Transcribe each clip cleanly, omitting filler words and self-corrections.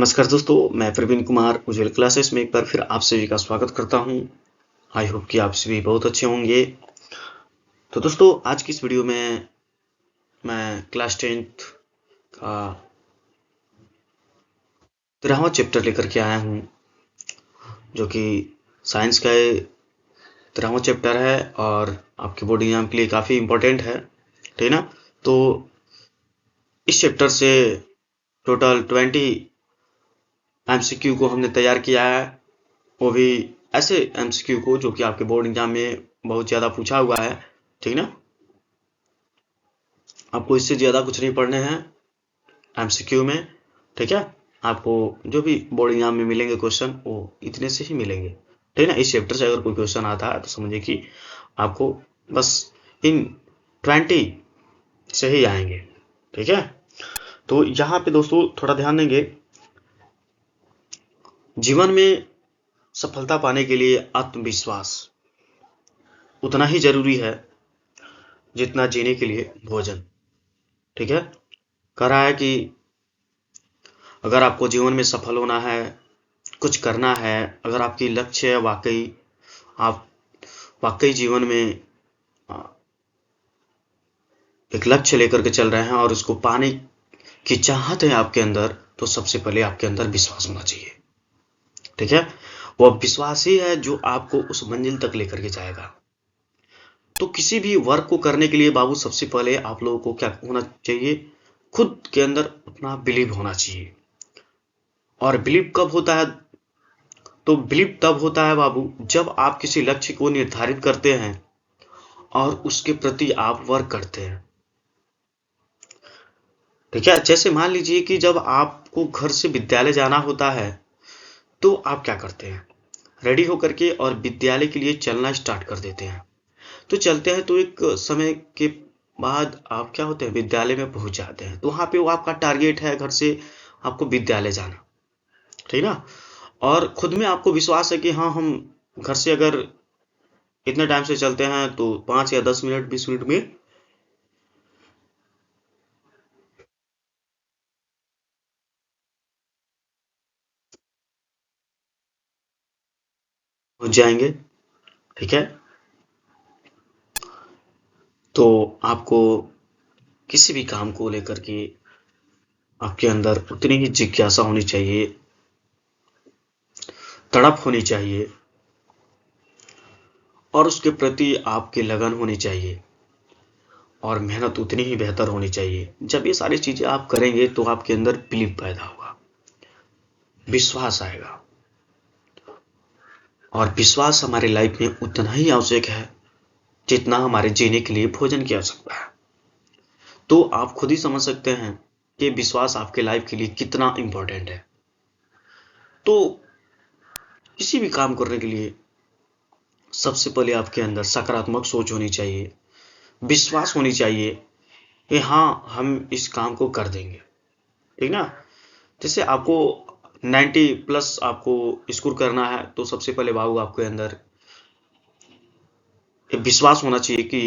नमस्कार दोस्तों, मैं प्रवीण कुमार उज्ज्वल क्लासेस में एक बार फिर आप सभी का स्वागत करता हूं। आई होप कि आप सभी बहुत अच्छे होंगे। तो दोस्तों, आज की इस वीडियो में मैं क्लास 10th का 13वां चैप्टर लेकर के आया हूं, जो कि साइंस का 13वां चैप्टर है और आपके बोर्ड एग्जाम के लिए काफ़ी इम्पोर्टेंट है, ठीक ना। तो इस चैप्टर से टोटल 20 एमसीक्यू को हमने तैयार किया है, वो भी ऐसे एमसीक्यू को जो कि आपके बोर्ड एग्जाम में बहुत ज़्यादा पूछा हुआ है, ठीक ना। आपको इससे ज़्यादा कुछ नहीं पढ़ने हैं एमसीक्यू में, ठीक है। आपको जो भी बोर्ड एग्जाम में मिलेंगे क्वेश्चन, वो इतने से ही मिलेंगे, ठीक ना। इस चैप्टर से अगर कोई क्वेश्चन आता है तो समझिए कि आपको बस इन 20 से ही आएंगे, ठीक है। तो यहाँ पे दोस्तों थोड़ा ध्यान देंगे, जीवन में सफलता पाने के लिए आत्मविश्वास उतना ही जरूरी है जितना जीने के लिए भोजन, ठीक है। कह रहा है कि अगर आपको जीवन में सफल होना है, कुछ करना है, अगर आपकी लक्ष्य है वाकई, आप वाकई जीवन में एक लक्ष्य लेकर के चल रहे हैं और उसको पाने की चाहत है आपके अंदर, तो सबसे पहले आपके अंदर विश्वास होना चाहिए, ठीक है। वो विश्वास ही है जो आपको उस मंजिल तक लेकर के जाएगा। तो किसी भी वर्क को करने के लिए बाबू सबसे पहले आप लोगों को क्या होना चाहिए, खुद के अंदर अपना बिलीव होना चाहिए। और बिलीव कब होता है, तो बिलीव तब होता है बाबू जब आप किसी लक्ष्य को निर्धारित करते हैं और उसके प्रति आप वर्क करते हैं, ठीक है। जैसे मान लीजिए कि जब आपको घर से विद्यालय जाना होता है, तो आप क्या करते हैं, रेडी होकर के और विद्यालय के लिए चलना स्टार्ट कर देते हैं। तो चलते हैं तो एक समय के बाद आप क्या होते हैं, विद्यालय में पहुंच जाते हैं। तो वहां पे वो आपका टारगेट है, घर से आपको विद्यालय जाना, ठीक ना। और खुद में आपको विश्वास है कि हाँ, हम घर से अगर इतने टाइम से चलते हैं तो 5 या 10 मिनट 20 मिनट में पहुंच जाएंगे, ठीक है। तो आपको किसी भी काम को लेकर के आपके अंदर उतनी ही जिज्ञासा होनी चाहिए, तड़प होनी चाहिए और उसके प्रति आपकी लगन होनी चाहिए और मेहनत उतनी ही बेहतर होनी चाहिए। जब ये सारी चीजें आप करेंगे तो आपके अंदर बिलीव पैदा होगा, विश्वास आएगा। और विश्वास हमारे लाइफ में उतना ही आवश्यक है जितना हमारे जीने के लिए भोजन की आवश्यकता है। तो आप खुद ही समझ सकते हैं कि विश्वास आपके लाइफ के लिए कितना इंपॉर्टेंट है। तो किसी भी काम करने के लिए सबसे पहले आपके अंदर सकारात्मक सोच होनी चाहिए, विश्वास होनी चाहिए कि हाँ, हम इस काम को कर देंगे, ठीक ना। जैसे आपको 90 प्लस आपको स्कोर करना है, तो सबसे पहले बाबू आपके अंदर एक विश्वास होना चाहिए कि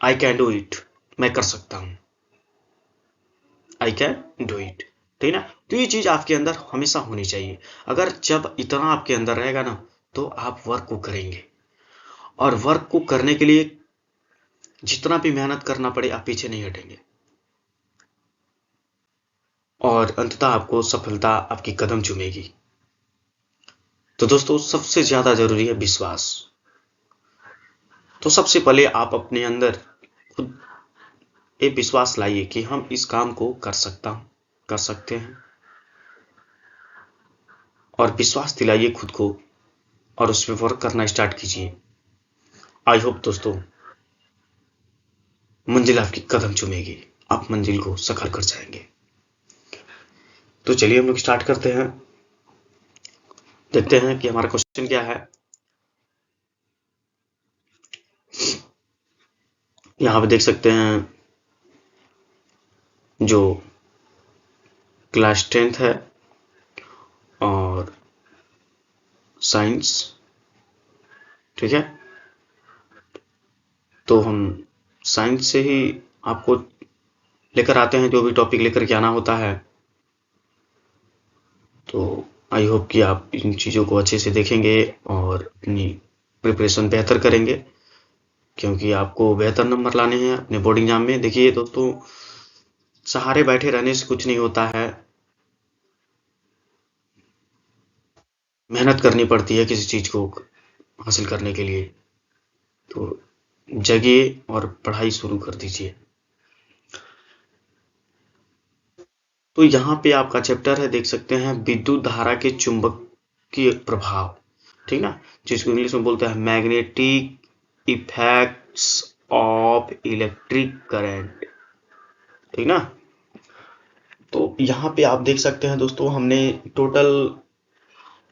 आई कैन डू इट, मैं कर सकता हूँ, आई कैन डू इट, ठीक ना। तो ये चीज आपके अंदर हमेशा होनी चाहिए। अगर जब इतना आपके अंदर रहेगा ना, तो आप वर्क को करेंगे और वर्क को करने के लिए जितना भी मेहनत करना पड़े आप पीछे नहीं हटेंगे और अंततः आपको सफलता आपकी कदम चूमेगी। तो दोस्तों, सबसे ज्यादा जरूरी है विश्वास। तो सबसे पहले आप अपने अंदर खुद एक विश्वास लाइए कि हम इस काम को कर सकते हैं, और विश्वास दिलाइए खुद को और उस पर वर्क करना स्टार्ट कीजिए। आई होप दोस्तों, मंजिल आपकी कदम चूमेगी, आप मंजिल को सफर कर जाएंगे। तो चलिए हम लोग स्टार्ट करते हैं, देखते हैं कि हमारा क्वेश्चन क्या है। यहाँ पे देख सकते हैं जो क्लास 10th है और साइंस, ठीक है। तो हम साइंस से ही आपको लेकर आते हैं, जो भी टॉपिक लेकर के आना होता है। तो आई होप कि आप इन चीज़ों को अच्छे से देखेंगे और अपनी प्रिपरेशन बेहतर करेंगे, क्योंकि आपको बेहतर नंबर लाने हैं अपने बोर्ड एग्जाम में। देखिए दोस्तों, सहारे बैठे रहने से कुछ नहीं होता है, मेहनत करनी पड़ती है किसी चीज़ को हासिल करने के लिए। तो जगिए और पढ़ाई शुरू कर दीजिए। तो यहाँ पे आपका चैप्टर है, देख सकते हैं, विद्युत धारा के चुंबकीय प्रभाव, ठीक ना, जिसको इंग्लिश में बोलते हैं magnetic effects of electric current, ठीक ना। तो यहाँ पे आप देख सकते हैं दोस्तों, हमने टोटल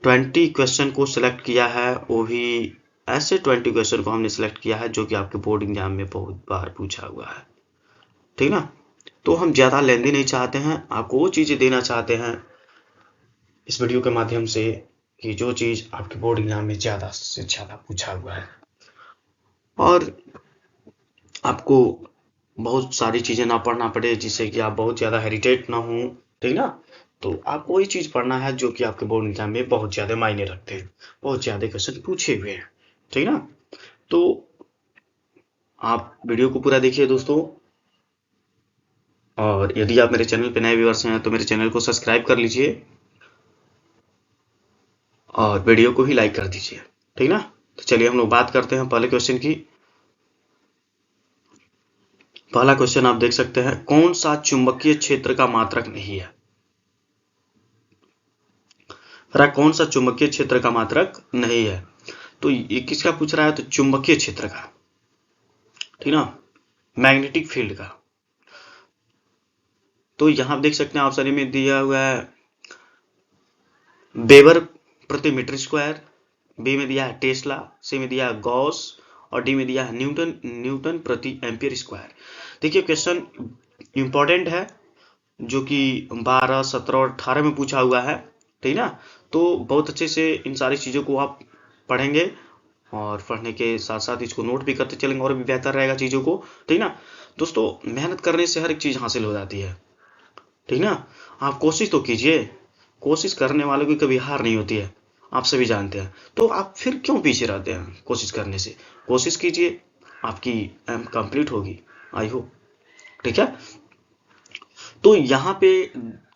20 क्वेश्चन को सिलेक्ट किया है, वो भी ऐसे 20 क्वेश्चन को हमने सिलेक्ट किया है जो कि आपके बोर्ड एग्जाम में बहुत बार पूछा हुआ है, ठीक ना। तो हम ज़्यादा लेंदी नहीं चाहते हैं, आपको वो चीज़ें देना चाहते हैं इस वीडियो के माध्यम से कि जो चीज़ आपके बोर्ड एग्जाम में ज़्यादा से ज़्यादा पूछा हुआ है, और आपको बहुत सारी चीज़ें ना पढ़ना पड़े जिससे कि आप बहुत ज़्यादा हेरिटेट ना हो, ठीक ना। तो आपको वही चीज़ पढ़ना है जो कि आपके बोर्ड एग्जाम में बहुत ज़्यादा मायने रखते हैं, बहुत ज़्यादा क्वेश्चन पूछे हुए हैं, ठीक ना। तो आप वीडियो को पूरा देखिए दोस्तों, और यदि आप मेरे चैनल पे नए व्यूअर्स हैं तो मेरे चैनल को सब्सक्राइब कर लीजिए और वीडियो को भी लाइक कर दीजिए, ठीक ना। तो चलिए हम लोग बात करते हैं पहले क्वेश्चन की। पहला क्वेश्चन आप देख सकते हैं, कौन सा चुंबकीय क्षेत्र का मात्रक नहीं है। कौन सा चुंबकीय क्षेत्र का मात्रक नहीं है, तो ये किसका पूछ रहा है, तो चुंबकीय क्षेत्र का, ठीक ना, मैग्नेटिक फील्ड का। तो यहां आप देख सकते हैं ऑप्शन में दिया हुआ है वेबर प्रति मीटर स्क्वायर, बी में दिया है टेस्ला, सी में दिया है गॉस, और डी में दिया है न्यूटन न्यूटन प्रति एम्पियर स्क्वायर। देखिए क्वेश्चन इंपॉर्टेंट है, जो कि 12, 17 और 18 में पूछा हुआ है, ठीक ना। तो बहुत अच्छे से इन सारी चीज़ों को आप पढ़ेंगे और पढ़ने के साथ साथ इसको नोट भी करते चलेंगे और भी बेहतर रहेगा चीज़ों को, ठीक ना। दोस्तों, मेहनत करने से हर एक चीज़ हासिल हो जाती है, ठीक ना। आप कोशिश तो कीजिए, कोशिश करने वालों की कभी हार नहीं होती है, आप सभी जानते हैं। तो आप फिर क्यों पीछे रहते हैं कोशिश करने से, कोशिश कीजिए, आपकी एम कंप्लीट होगी, आई होप, ठीक है। तो यहाँ पे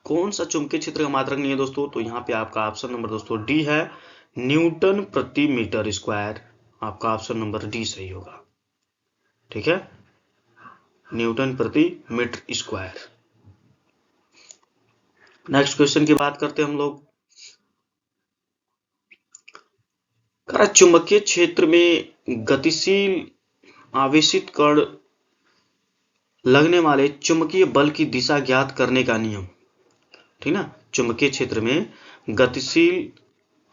कौन सा चुंबकीय क्षेत्र का मात्रक नहीं है दोस्तों, तो यहाँ पे आपका ऑप्शन नंबर दोस्तों डी है, न्यूटन प्रति मीटर स्क्वायर। आपका ऑप्शन नंबर डी सही होगा, ठीक है, न्यूटन प्रति मीटर स्क्वायर। नेक्स्ट क्वेश्चन की बात करते हैं हम लोग। चुंबकीय क्षेत्र में गतिशील आवेशित कण लगने वाले चुंबकीय बल की दिशा ज्ञात करने का नियम, ठीक ना। चुंबकीय क्षेत्र में गतिशील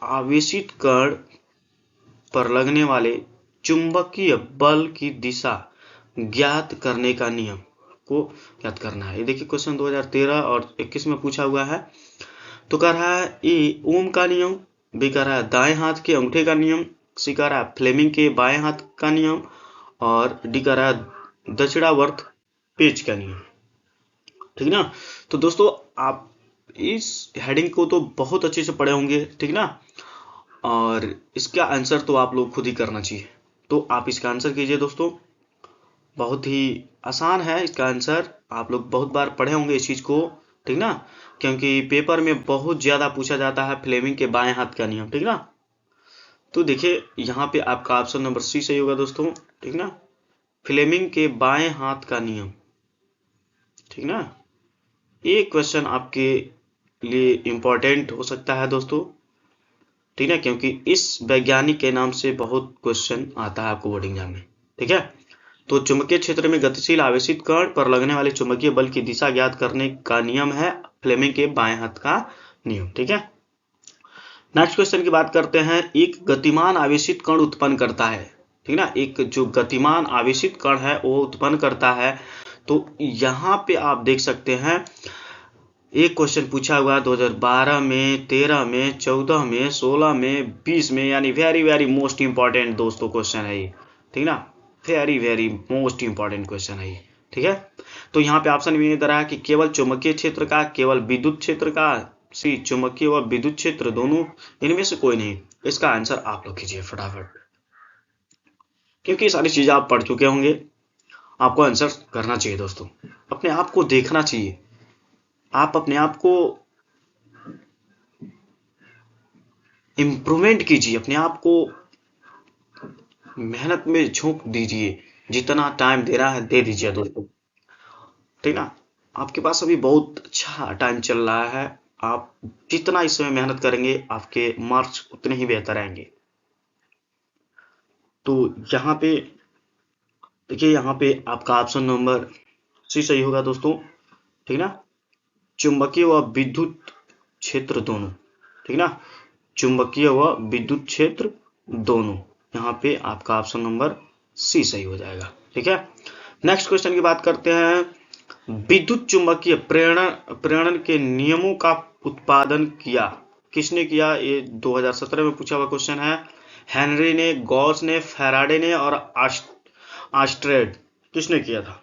आवेशित कण पर लगने वाले चुंबकीय बल की दिशा ज्ञात करने का नियम को ज्ञात करना है। ये देखिए क्वेश्चन 2013 और 21 में पूछा हुआ है। तो कह रहा है ए ओम का नियम, बी कह रहा है दाएं हाथ के अंगूठे का नियम, सी कह रहा है फ्लेमिंग के बाएं हाथ का नियम, और डी कह रहा है दक्षिणावर्त पेच का नियम, ठीक ना। तो दोस्तों, आप इस हेडिंग को तो बहुत अच्छे से पढ़े होंगे, ठीक ना, और इसका आंसर तो आप लोग खुद ही करना चाहिए। तो आप इसका आंसर कीजिए दोस्तों, बहुत ही आसान है इसका आंसर, आप लोग बहुत बार पढ़े होंगे इस चीज को, ठीक ना, क्योंकि पेपर में बहुत ज्यादा पूछा जाता है फ्लेमिंग के बाएं हाथ का नियम, ठीक ना। तो देखिए यहाँ पे आपका ऑप्शन नंबर सी सही होगा दोस्तों, ठीक ना, फ्लेमिंग के बाएं हाथ का नियम, ठीक ना। ये क्वेश्चन आपके लिए इंपॉर्टेंट हो सकता है दोस्तों, ठीक है, क्योंकि इस वैज्ञानिक के नाम से बहुत क्वेश्चन आता है आपको बोर्ड एग्जाम में, ठीक है। तो चुंबकीय क्षेत्र में गतिशील आवेशित कण पर लगने वाले चुंबकीय बल की दिशा ज्ञात करने का नियम है फ्लेमिंग के बाएं हाथ का नियम, ठीक है। नेक्स्ट क्वेश्चन की बात करते हैं, एक गतिमान आवेशित कण उत्पन्न करता है, ठीक ना, एक जो गतिमान आवेशित कण है वो उत्पन्न करता है। तो यहाँ पे आप देख सकते हैं एक क्वेश्चन पूछा हुआ 2012 में, 13 में, 14 में, 16 में, 20 में, यानी वेरी वेरी मोस्ट इंपॉर्टेंट दोस्तों क्वेश्चन है ये, ठीक ना, very very most important question है ये, ठीक है। तो यहाँ पे ऑप्शन भी दे रहा है कि केवल चुंबकीय क्षेत्र का, केवल विद्युत क्षेत्र का, सी चुंबकीय व विद्युत क्षेत्र दोनों, इनमें से कोई नहीं। इसका आंसर आप लोग कीजिए फटाफट, क्योंकि ये सारी चीजें आप पढ़ चुके होंगे, आपको आंसर करना चाहिए दोस्तों। अपने आप को देखना चाहिए, आप अपने आप को इम्प्रूवमेंट कीजिए, अपने आप को मेहनत में झोंक दीजिए, जितना टाइम दे रहा है दे दीजिए दोस्तों, ठीक ना। आपके पास अभी बहुत अच्छा टाइम चल रहा है, आप जितना इस समय मेहनत करेंगे आपके मार्क्स उतने ही बेहतर आएंगे। तो यहाँ पे देखिए, यहाँ पे आपका ऑप्शन नंबर सी सही होगा दोस्तों, ठीक ना। चुंबकीय व विद्युत क्षेत्र दोनों, ठीक ना, चुंबकीय व विद्युत क्षेत्र दोनों, यहाँ पे आपका ऑप्शन नंबर सी सही हो जाएगा, ठीक है। नेक्स्ट क्वेश्चन की बात करते हैं। विद्युत चुंबकीय प्रेरण के नियमों का उत्पादन किया, किसने किया? ये 2017 में पूछा हुआ क्वेश्चन है। हेनरी ने, गॉस ने, फैराडे ने और आस्ट्रेड, किसने किया था?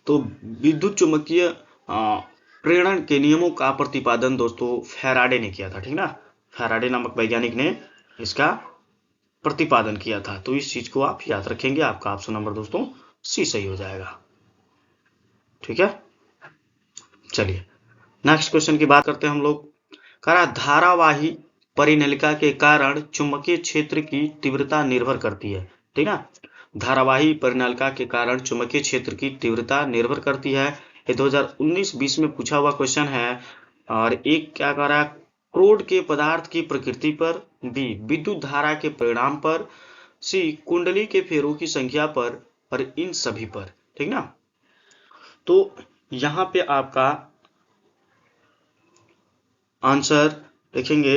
तो विद्युत चुंबकीय प्रेरण के नियमों का प्रतिपादन दोस्तों फैराडे ने किया था, ठीक ना। फैराडे नामक वैज्ञानिक ने इसका प्रतिपादन किया था। तो इस चीज को आप याद रखेंगे, आपका ऑप्शन नंबर दोस्तों सी सही हो जाएगा, ठीक है। चलिए नेक्स्ट क्वेश्चन की बात करते हैं हम लोग। करा धारावाही परिनलिका के कारण चुंबकीय क्षेत्र की तीव्रता निर्भर करती है, ठीक ना। धारावाही परिनलिका के कारण चुंबकीय क्षेत्र की तीव्रता निर्भर करती है। ये 2019-20 में पूछा हुआ क्वेश्चन है। और एक क्या कह रहा है, क्रोड के पदार्थ की प्रकृति पर, बी विद्युत धारा के परिणाम पर, सी कुंडली के फेरों की संख्या पर, और इन सभी पर, ठीक ना। तो यहाँ पे आपका आंसर देखेंगे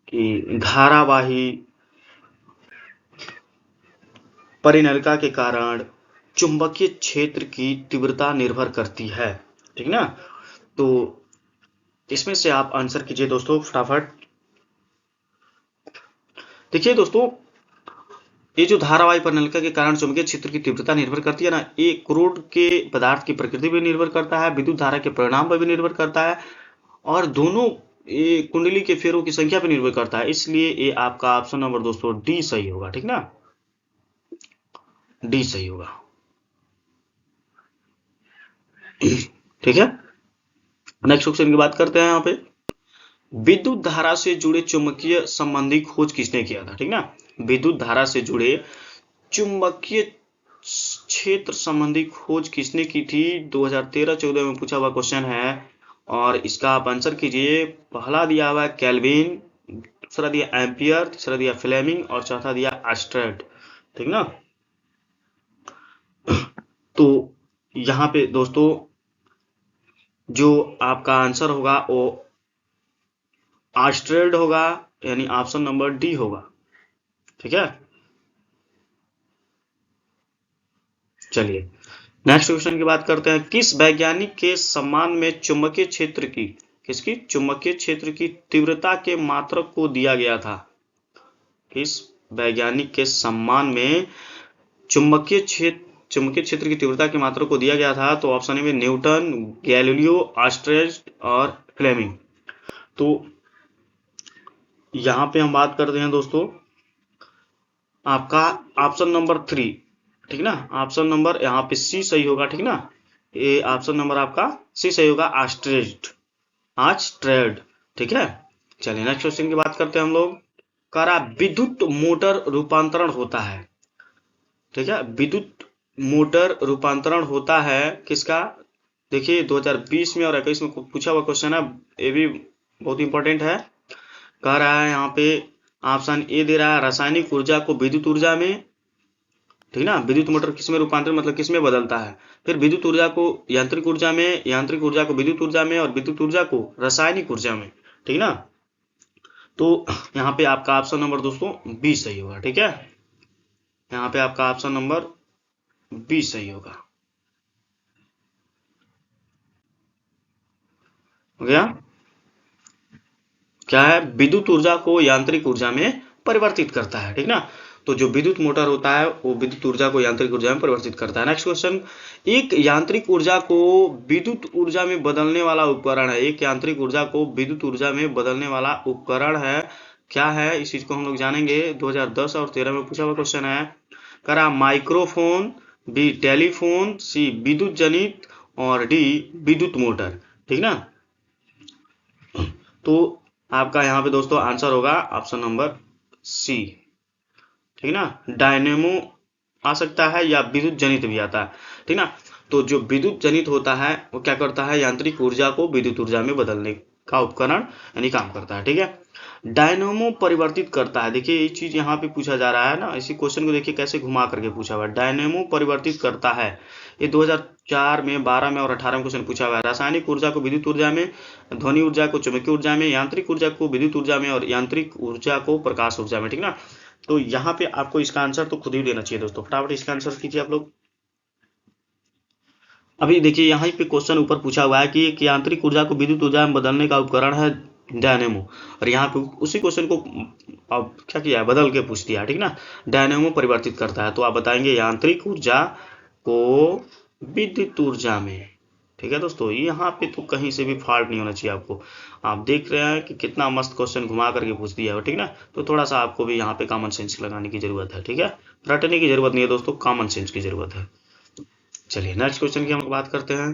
कि धारावाही परिनलिका के कारण चुंबकीय क्षेत्र की तीव्रता निर्भर करती है, ठीक ना। तो इसमें से आप आंसर कीजिए दोस्तों फटाफट। देखिए दोस्तों, ये जो धारावाही परिनलिका के कारण चुंबकीय क्षेत्र की तीव्रता निर्भर करती है ना, ये क्रोड के पदार्थ की प्रकृति पर निर्भर करता है, विद्युत धारा के परिणाम पर भी निर्भर करता है, और दोनों ये कुंडली के फेरों की संख्या पर निर्भर करता है। इसलिए ये आपका ऑप्शन नंबर दोस्तों डी सही होगा, ठीक ना, डी सही होगा, ठीक है। नेक्स्ट क्वेश्चन की बात करते हैं। यहाँ पे विद्युत धारा से जुड़े चुंबकीय संबंधी खोज किसने किया था, ठीक ना। विद्युत धारा से जुड़े चुंबकीय क्षेत्र संबंधी खोज किसने की थी? 2013-14 में पूछा हुआ क्वेश्चन है, और इसका आप आंसर कीजिए। पहला दिया हुआ है केल्विन, दूसरा दिया एम्पियर, तीसरा दिया फ्लेमिंग, और चौथा दिया एस्ट्रेड, ठीक ना। तो यहाँ पे दोस्तों जो आपका आंसर होगा वो एस्ट्रेड होगा, यानी ऑप्शन नंबर डी होगा, ठीक है। चलिए नेक्स्ट क्वेश्चन की बात करते हैं। किस वैज्ञानिक के सम्मान में चुंबकीय क्षेत्र की, किसकी? चुंबकीय क्षेत्र की तीव्रता के मात्रक को दिया गया था? किस वैज्ञानिक के सम्मान में चुंबकीय क्षेत्र की तीव्रता के मात्रक को दिया गया था? तो ऑप्शन ए में न्यूटन, गैलीलियो, एस्ट्रेड और फ्लेमिंग। तो यहां पे हम बात करते हैं दोस्तों आपका ऑप्शन नंबर 3, ठीक ना। ऑप्शन नंबर यहाँ पे सी सही होगा, ठीक ना। ये ऑप्शन नंबर आपका सी सही होगा, एस्ट्रेड, ठीक है। चलिए नेक्स्ट क्वेश्चन की बात करते हैं हम लोग। करा विद्युत मोटर रूपांतरण होता है, ठीक है। विद्युत मोटर रूपांतरण होता है किसका? देखिए 2020 में और 21 में पूछा हुआ क्वेश्चन है, ये भी बहुत इंपॉर्टेंट है। कह रहा है यहाँ पे ऑप्शन ए दे रहा है रासायनिक ऊर्जा को विद्युत ऊर्जा में, ठीक ना। विद्युत मोटर किसमें रूपांतर मतलब किसमें बदलता है? फिर विद्युत ऊर्जा को यांत्रिक ऊर्जा में, यांत्रिक ऊर्जा को विद्युत ऊर्जा में, और विद्युत ऊर्जा को रासायनिक ऊर्जा में, ठीक ना। तो यहाँ पे आपका ऑप्शन नंबर दोस्तों बी सही होगा, ठीक है। यहाँ पे आपका ऑप्शन नंबर बी सही होगा, हो गया। क्या है? विद्युत ऊर्जा को यांत्रिक ऊर्जा में परिवर्तित करता है, ठीक ना। तो जो विद्युत मोटर होता है वो विद्युत ऊर्जा को यांत्रिक ऊर्जा में परिवर्तित करता है। नेक्स्ट क्वेश्चन, एक यांत्रिक ऊर्जा को विद्युत ऊर्जा में बदलने वाला उपकरण है। एक यांत्रिक ऊर्जा को विद्युत ऊर्जा में बदलने वाला उपकरण है, क्या है? इस चीज को हम लोग जानेंगे। 2010 और 13 में पूछा हुआ क्वेश्चन है। करा माइक्रोफोन, बी टेलीफोन, सी विद्युत जनित और डी विद्युत मोटर। ठीक ना, तो आपका यहाँ पे दोस्तों आंसर होगा ऑप्शन नंबर सी। ठीक ना, डायनेमो आ सकता है या विद्युत जनित भी आता है। ठीक ना, तो जो विद्युत जनित होता है वो क्या करता है? यांत्रिक ऊर्जा को विद्युत ऊर्जा में बदलने का उपकरण यानी काम करता है। ठीक है, डायनेमो परिवर्तित करता है। देखिए ये चीज यहाँ पे पूछा जा रहा है ना, इसी क्वेश्चन को देखिए कैसे घुमा करके पूछा हुआ है। डायनेमो परिवर्तित करता है, ये 2004 में, 12 में और 18 में क्वेश्चन पूछा हुआ है। रासायनिक ऊर्जा को विद्युत ऊर्जा में, ध्वनि ऊर्जा को चुंबकीय ऊर्जा में, यांत्रिक ऊर्जा को विद्युत ऊर्जा में और यांत्रिक ऊर्जा को प्रकाश ऊर्जा में। ठीक ना, तो यहाँ पे आपको इसका आंसर तो खुद ही देना चाहिए दोस्तों। फटाफट इसका आंसर कीजिए आप लोग। अभी देखिए यहाँ पे क्वेश्चन ऊपर पूछा हुआ है कि एक यांत्रिक ऊर्जा को विद्युत ऊर्जा में बदलने का उपकरण है डायनेमो, और यहाँ पे उसी क्वेश्चन को अब क्या किया है, बदल के पूछ दिया। ठीक ना, डायनेमो परिवर्तित करता है, तो आप बताएंगे यांत्रिक ऊर्जा को विद्युत ऊर्जा में। ठीक है दोस्तों, यहाँ पे तो कहीं से भी फॉल्ट नहीं होना चाहिए आपको। आप देख रहे हैं कि कितना मस्त क्वेश्चन घुमा करके पूछ दिया है। ठीक ना, तो थोड़ा सा आपको भी यहाँ पे कॉमन सेंस लगाने की जरूरत है। ठीक है, रटने की जरूरत नहीं है दोस्तों, कॉमन सेंस की जरूरत है। चलिए नेक्स्ट क्वेश्चन की हम बात करते हैं।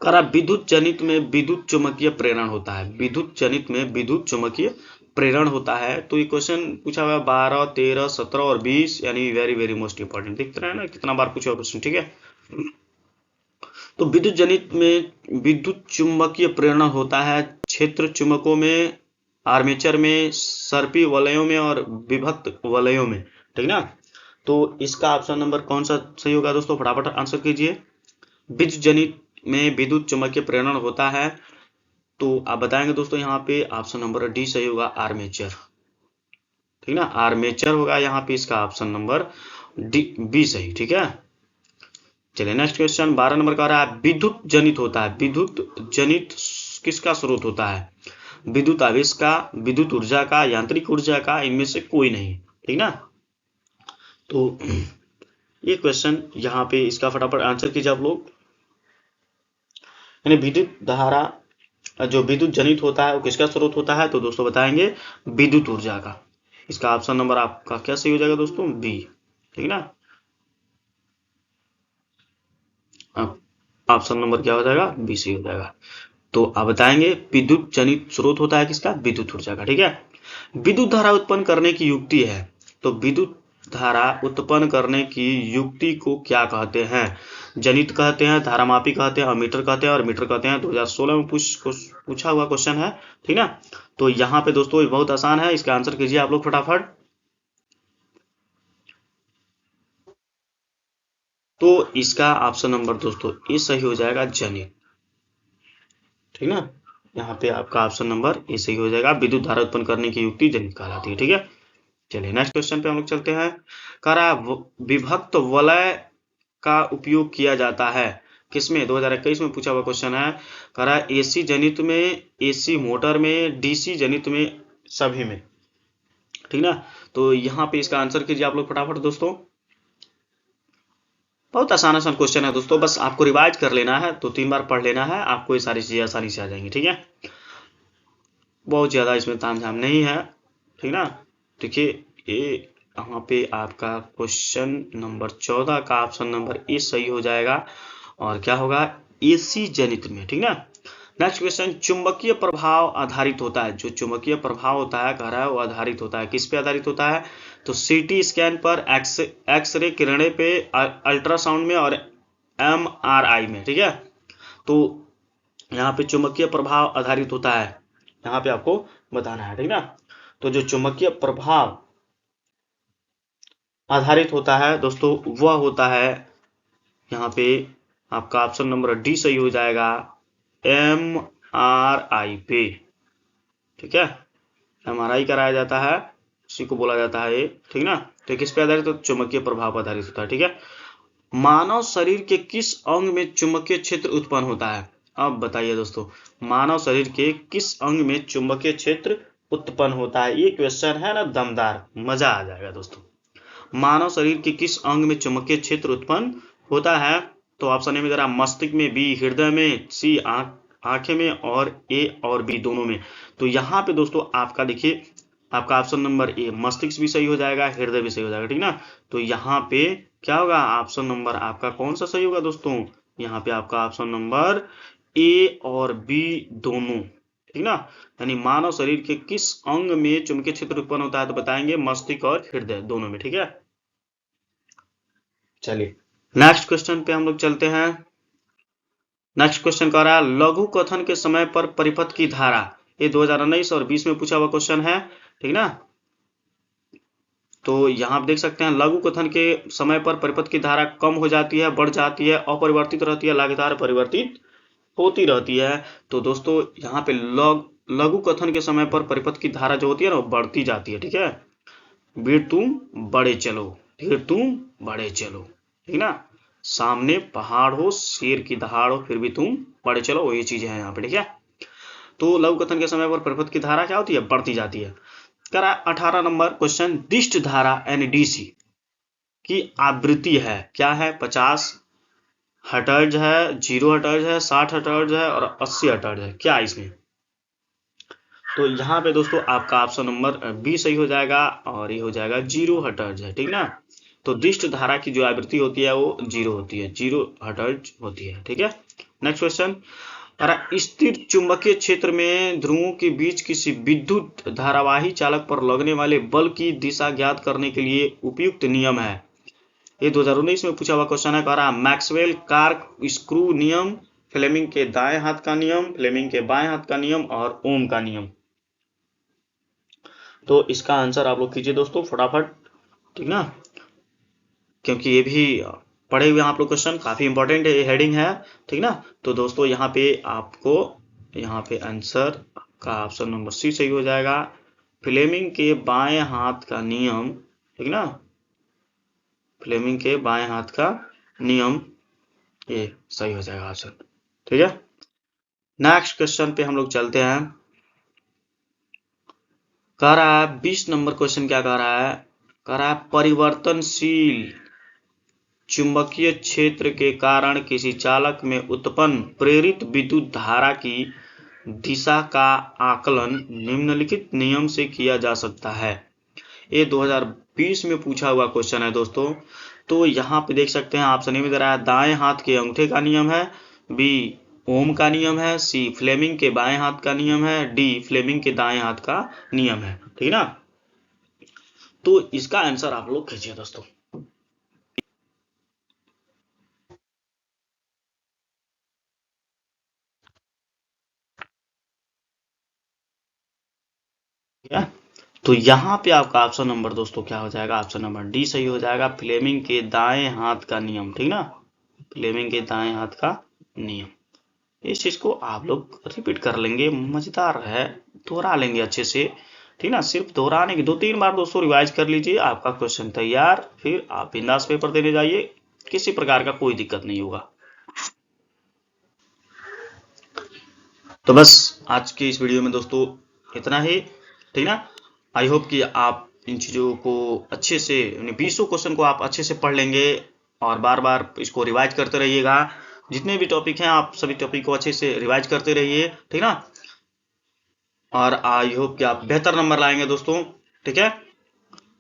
करा विद्युत जनित में विद्युत चुंबकीय प्रेरण होता है। विद्युत जनित में विद्युत चुंबकीय प्रेरण होता है, तो ये क्वेश्चन पूछा हुआ है 12, 13, 17 और 20, यानी वेरी वेरी मोस्ट इंपॉर्टेंट। देखते रहे ना कितना बार पूछा हुआ क्वेश्चन। ठीक है, तो विद्युत जनित में विद्युत चुंबकीय प्रेरण होता है क्षेत्र चुंबकों में, आर्मेचर में, सर्पी वलयों में और विभक्त वलयों में। ठीक ना, तो इसका ऑप्शन नंबर कौन सा सही होगा दोस्तों? फटाफट आंसर कीजिए। विद्युत जनित में विद्युत चुंबकीय प्रेरण होता है, तो आप बताएंगे दोस्तों यहाँ पे ऑप्शन नंबर डी सही होगा, आर्मेचर। ठीक ना, आर्मेचर होगा यहाँ पे इसका ऑप्शन नंबर डी बी सही। ठीक है, चलिए नेक्स्ट क्वेश्चन 12 नंबर का रहा है विद्युत जनित होता है। विद्युत जनित किसका स्रोत होता है? विद्युत आवेश का, विद्युत ऊर्जा का, यांत्रिक ऊर्जा का, इनमें से कोई नहीं। ठीक ना, तो ये क्वेश्चन यहाँ पे इसका फटाफट आंसर कीजिए आप लोग। यानी विद्युत धारा जो विद्युत जनित होता है वो किसका स्रोत होता है? तो दोस्तों बताएंगे विद्युत ऊर्जा का। इसका ऑप्शन नंबर आपका क्या सही हो जाएगा दोस्तों? बी। ठीक ना, ऑप्शन नंबर क्या हो जाएगा? बी सही हो जाएगा। तो आप बताएंगे विद्युत जनित स्रोत होता है किसका? विद्युत ऊर्जा का। ठीक है, विद्युत धारा उत्पन्न करने की युक्ति है, तो विद्युत धारा उत्पन्न करने की युक्ति को क्या कहते हैं? जनित कहते हैं, धारामापी कहते हैं, अमीटर कहते हैं और मीटर कहते हैं। 2016 में पूछा हुआ क्वेश्चन है। ठीक ना, तो यहाँ पे दोस्तों ये बहुत आसान है, इसका आंसर कीजिए आप लोग फटाफट। तो इसका ऑप्शन नंबर दोस्तों ये सही हो जाएगा, जनित। ठीक ना, यहाँ पे आपका ऑप्शन नंबर ये सही हो जाएगा, विद्युत धारा उत्पन्न करने की युक्ति जनित कहलाती है। ठीक है, चलिए नेक्स्ट क्वेश्चन पे हम लोग चलते हैं। करा विभक्त वलय का उपयोग किया जाता है किसमें? 2021 में पूछा हुआ क्वेश्चन है। करा एसी जनित में, एसी मोटर में, डीसी जनित में, सभी में। ठीक ना, तो यहाँ पे इसका आंसर कीजिए आप लोग फटाफट दोस्तों। बहुत आसान क्वेश्चन है दोस्तों, बस आपको रिवाइज कर लेना है, 2-3 बार पढ़ लेना है, आपको ये सारी चीजें आसानी से आ जाएंगी। ठीक है, बहुत ज्यादा इसमें तामझाम नहीं है। ठीक ना, देखिए ये यहाँ पे आपका क्वेश्चन नंबर 14 का ऑप्शन नंबर ए सही हो जाएगा, और क्या होगा? एसी जनित में। ठीक ना, नेक्स्ट क्वेश्चन चुंबकीय प्रभाव आधारित होता है। जो चुंबकीय प्रभाव होता है कह रहा है वो आधारित होता है, किस पे आधारित होता है? तो सीटी स्कैन पर, एक्सरे किरणें पे, अल्ट्रासाउंड में और एमआरआई में। ठीक है, तो यहाँ पे चुंबकीय प्रभाव आधारित होता है, यहाँ पे आपको बताना है। ठीक ना, तो जो चुंबकीय प्रभाव आधारित होता है दोस्तों वह होता है यहाँ पे आपका ऑप्शन नंबर डी सही हो जाएगा, एमआरआई पे। ठीक है, एमआरआई कराया जाता है, इसी को बोला जाता है ये। ठीक ना, तो किस पे आधारित? तो चुंबकीय प्रभाव आधारित होता है। ठीक है, मानव शरीर के किस अंग में चुंबकीय क्षेत्र उत्पन्न होता है? अब बताइए दोस्तों, मानव शरीर के किस अंग में चुंबकीय क्षेत्र उत्पन्न होता है। ये क्वेश्चन है ना दमदार, मजा आ जाएगा दोस्तों। मानव शरीर के किस अंग में चुंबकीय क्षेत्र उत्पन्न होता है? तो ऑप्शन ए में जरा मस्तिष्क में, बी हृदय में, सी आंखें में, और ए और बी दोनों में। तो यहाँ पे दोस्तों आपका देखिए, आपका ऑप्शन नंबर ए मस्तिष्क भी सही हो जाएगा, हृदय भी सही हो जाएगा, ठीक ना। तो यहाँ पे क्या होगा, ऑप्शन नंबर आपका कौन सा सही होगा दोस्तों? यहाँ पे आपका ऑप्शन नंबर ए और बी दोनों, ठीक ना। यानी मानव शरीर के किस अंग में चुंबकीय क्षेत्र उत्पन्न होता है? तो बताएंगे मस्तिष्क और हृदय दोनों में, ठीक है। चलिए नेक्स्ट क्वेश्चन पे हम लोग चलते हैं। नेक्स्ट क्वेश्चन कह रहा है लघु कथन के समय पर परिपथ की धारा। ये 2019 और 20 में पूछा हुआ क्वेश्चन है, ठीक ना। तो यहाँ आप देख सकते हैं लघु कथन के समय पर परिपथ की धारा कम हो जाती है, बढ़ जाती है, अपरिवर्तित रहती है, लगातार परिवर्तित होती रहती है। तो दोस्तों यहाँ पे लघु कथन के समय पर परिपथ की धारा जो होती है ना वो बढ़ती जाती है, ठीक है। वीर तुम बड़े चलो, वीर तुम बड़े चलो, ठीक ना। सामने पहाड़ हो, शेर की दहाड़ हो, फिर भी तुम बड़े चलो, वही चीज है यहाँ पे, ठीक है। तो लघु कथन के समय पर परिपथ की धारा क्या होती है? बढ़ती जाती है। करा 18 नंबर क्वेश्चन, दिष्ट धारा यानी डीसी की आवृत्ति है, क्या है? 50 हर्ट्ज है, 0 हर्ट्ज है, 60 हर्ट्ज है और 80 हर्ट्ज है, क्या इसमें? तो यहाँ पे दोस्तों आपका ऑप्शन नंबर बी सही हो जाएगा और ये हो जाएगा 0 हर्ट्ज है, ठीक ना। तो दिष्ट धारा की जो आवृत्ति होती है वो 0 होती है, 0 हर्ट्ज होती है, ठीक है। नेक्स्ट क्वेश्चन, स्थिर चुंबकीय क्षेत्र में ध्रुवों के बीच किसी विद्युत धारावाही चालक पर लगने वाले बल की दिशा ज्ञात करने के लिए उपयुक्त नियम है। ये 2019 में पूछा हुआ क्वेश्चन है। कह रहा मैक्सवेल कार्क स्क्रू नियम, फ्लेमिंग के दाएं हाथ का नियम, फ्लेमिंग के बाएं हाथ का नियम और ओम का नियम। तो इसका आंसर आप लोग कीजिए दोस्तों फटाफट, ठीक ना, क्योंकि ये भी पढ़े हुए आप लोग क्वेश्चन काफी इंपॉर्टेंट है, ये हेडिंग है, ठीक ना। तो दोस्तों यहाँ पे आपको यहाँ पे आंसर का ऑप्शन नंबर सी सही हो जाएगा, फ्लेमिंग के बाएं हाथ का नियम, ठीक ना। फ्लेमिंग के बाएं हाथ का नियम ये सही हो जाएगा ऑप्शन, ठीक है। नेक्स्ट क्वेश्चन पे हम लोग चलते हैं। कह रहा है 20 नंबर क्वेश्चन क्या कह रहा है? कह रहा है परिवर्तनशील चुंबकीय क्षेत्र के कारण किसी चालक में उत्पन्न प्रेरित विद्युत धारा की दिशा का आकलन निम्नलिखित नियम से किया जा सकता है। ये 2020 में पूछा हुआ क्वेश्चन है दोस्तों। तो यहाँ पे देख सकते हैं ऑप्शन ए में दे रहा है दाएं हाथ के अंगूठे का नियम है, बी ओम का नियम है, सी फ्लेमिंग के बाएं हाथ का नियम है, डी फ्लेमिंग के दाएं हाथ का नियम है, ठीक ना। तो इसका आंसर आप लोग कीजिए दोस्तों। तो यहाँ पे आपका ऑप्शन नंबर दोस्तों क्या हो जाएगा? ऑप्शन नंबर डी सही हो जाएगा, फ्लेमिंग के दाएं हाथ का नियम, ठीक ना। फ्लेमिंग के दाएं हाथ का नियम, इस चीज को आप लोग रिपीट कर लेंगे, मजेदार है, दोहरा लेंगे अच्छे से, ठीक ना। सिर्फ दोहराने की 2-3 बार दोस्तों रिवाइज कर लीजिए, आपका क्वेश्चन तैयार, फिर आप बिंदास पेपर देने जाइए, किसी प्रकार का कोई दिक्कत नहीं होगा। तो बस आज की इस वीडियो में दोस्तों इतना ही, ठीक ना। आई होप कि आप इन चीज़ों को अच्छे से, 20 क्वेश्चन को आप अच्छे से पढ़ लेंगे और बार बार इसको रिवाइज करते रहिएगा। जितने भी टॉपिक हैं आप सभी टॉपिक को अच्छे से रिवाइज करते रहिए, ठीक ना। और आई होप कि आप बेहतर नंबर लाएंगे दोस्तों, ठीक है।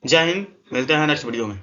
जय हिंद, मिलते हैं नेक्स्ट वीडियो में।